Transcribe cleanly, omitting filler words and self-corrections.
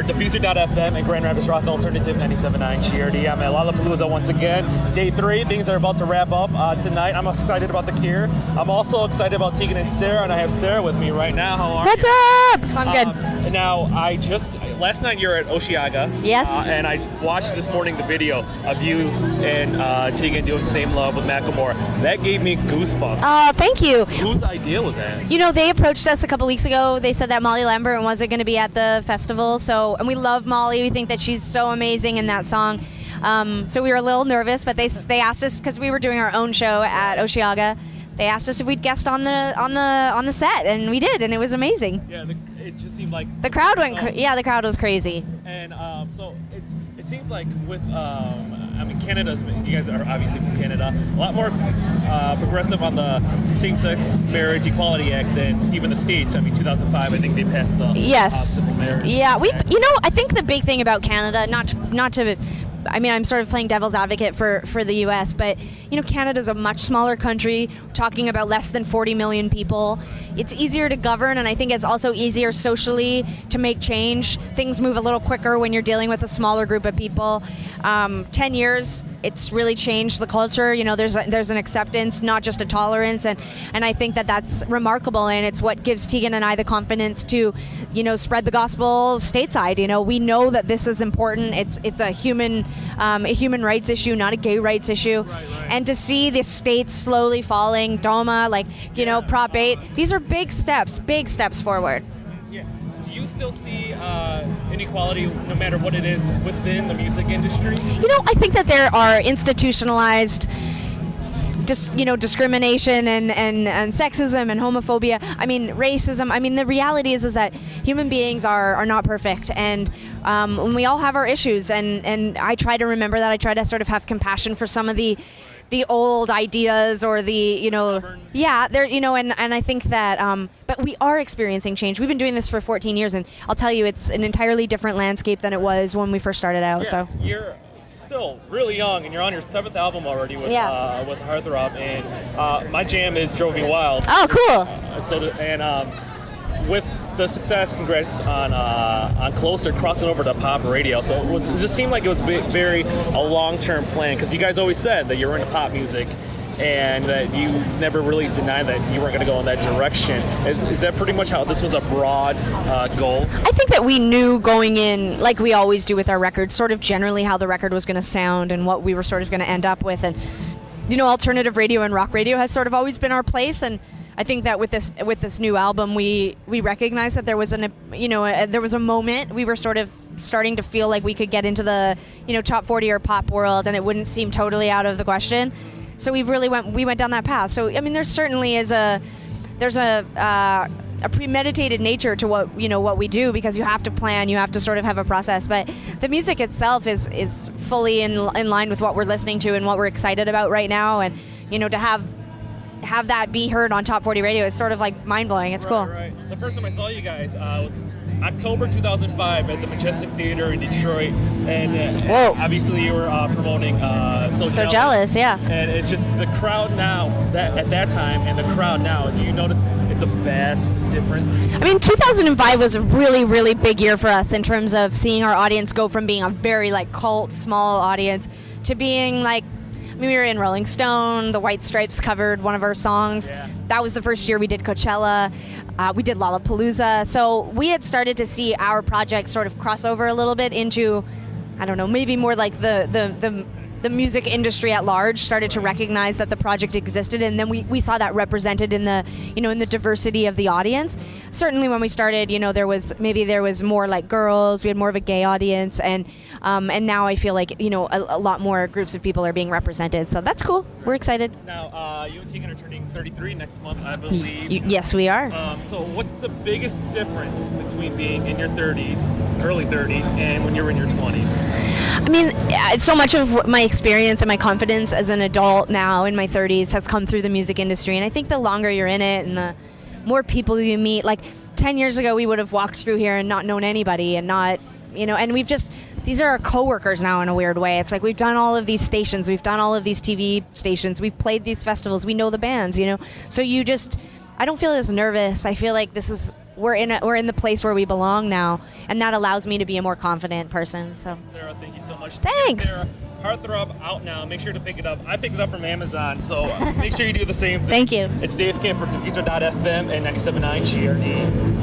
Diffuser.fm and Grand Rapids Rock Alternative 97.9 GRD. I'm at Lollapalooza once again. Day 3. Things are about to wrap up tonight. I'm excited about the Cure. I'm also excited about Tegan and Sara, and I have Sara with me right now. How are What's you? up? I'm good. Now, last night you were at Osheaga. Yes. And I watched this morning the video of you and Tegan doing Same Love with Macklemore. That gave me goosebumps. Oh, thank you. Whose idea was that? You know, they approached us a couple weeks ago. They said that Molly Lambert wasn't going to be at the festival. And we love Molly. We think that she's so amazing in that song. So we were a little nervous, but they asked us, because we were doing our own show at Osheaga. They asked us if we'd guest on the set, and we did, and it was amazing. Yeah, it just seemed like the crowd went. The crowd was crazy. And so it seems like with Canada's. You guys are obviously from Canada. A lot more progressive on the Same-Sex Marriage Equality Act than even the states. 2005. I think they passed the civil marriage. Yeah, I think the big thing about Canada, not to. I'm sort of playing devil's advocate for the U.S., but, Canada's a much smaller country, talking about less than 40 million people. It's easier to govern, and I think it's also easier socially to make change. Things move a little quicker when you're dealing with a smaller group of people. 10 years, it's really changed the culture. There's an acceptance, not just a tolerance, and I think that's remarkable, and it's what gives Tegan and I the confidence to, spread the gospel stateside. We know that this is important. It's a human rights issue, not a gay rights issue. Right. And to see the states slowly falling, DOMA, Prop 8, these are big steps forward. Yeah. Do you still see inequality, no matter what it is, within the music industry? I think that there are institutionalized discrimination and sexism and homophobia. Racism. The reality is that human beings are not perfect, and we all have our issues. And I try to remember that. I try to sort of have compassion for some of the old ideas or and I think that but we are experiencing change. We've been doing this for 14 years, and I'll tell you, it's an entirely different landscape than it was when we first started out. Yeah, so you're still really young, and you're on your 7th album already with Heartthrob, and my jam is Drove Me Wild. Oh, cool. With the success, congrats on Closer crossing over to pop radio. So it just seemed like it was a long-term plan, because you guys always said that you were into pop music and that you never really denied that you weren't going to go in that direction. Is that pretty much how this was a broad goal? I think that we knew going in, like we always do with our records, sort of generally how the record was going to sound and what we were sort of going to end up with. And, alternative radio and rock radio has sort of always been our place. And I think that with this new album, we recognized that there was there was a moment we were sort of starting to feel like we could get into the top 40 or pop world, and it wouldn't seem totally out of the question. So we went down that path. So there certainly is a premeditated nature to what we do, because you have to plan, you have to sort of have a process. But the music itself is fully in line with what we're listening to and what we're excited about right now, and to have that be heard on Top 40 radio is sort of like mind-blowing. It's cool. Right. The first time I saw you guys was October 2005 at the Majestic Theater in Detroit, and obviously you were promoting So Jealous, yeah. And it's just the crowd now, at that time, and the crowd now, do you notice it's a vast difference? 2005 was a really, really big year for us in terms of seeing our audience go from being a very cult, small audience to being we were in Rolling Stone, the White Stripes covered one of our songs. Yeah. That was the first year we did Coachella. We did Lollapalooza. So we had started to see our project sort of cross over a little bit into, maybe more like the music industry at large started to recognize that the project existed, and then we saw that represented in the in the diversity of the audience. Certainly when we started, there was more girls, we had more of a gay audience, and now I feel like a lot more groups of people are being represented, so that's cool. We're excited. Now you and Tegan are turning 33 next month, I believe. Yes, we are. So what's the biggest difference between being in your 30s, early 30s, and when you're in your 20s? So much of my experience and my confidence as an adult now in my 30s has come through the music industry, and I think the longer you're in it and the more people you meet, 10 years ago we would have walked through here and not known anybody, and not, and we've just, these are our coworkers now in a weird way. It's we've done all of these stations, we've done all of these TV stations, we've played these festivals, we know the bands, so you just, I don't feel as nervous. I feel like this is we're in the place where we belong now, and that allows me to be a more confident person. So Sarah, thank you so much. Thanks. Sarah, Heartthrob out now. Make sure to pick it up. I picked it up from Amazon, so make sure you do the same thing. Thank you. It's Dave Kim for Diffuser.fm and 97.9 GRD.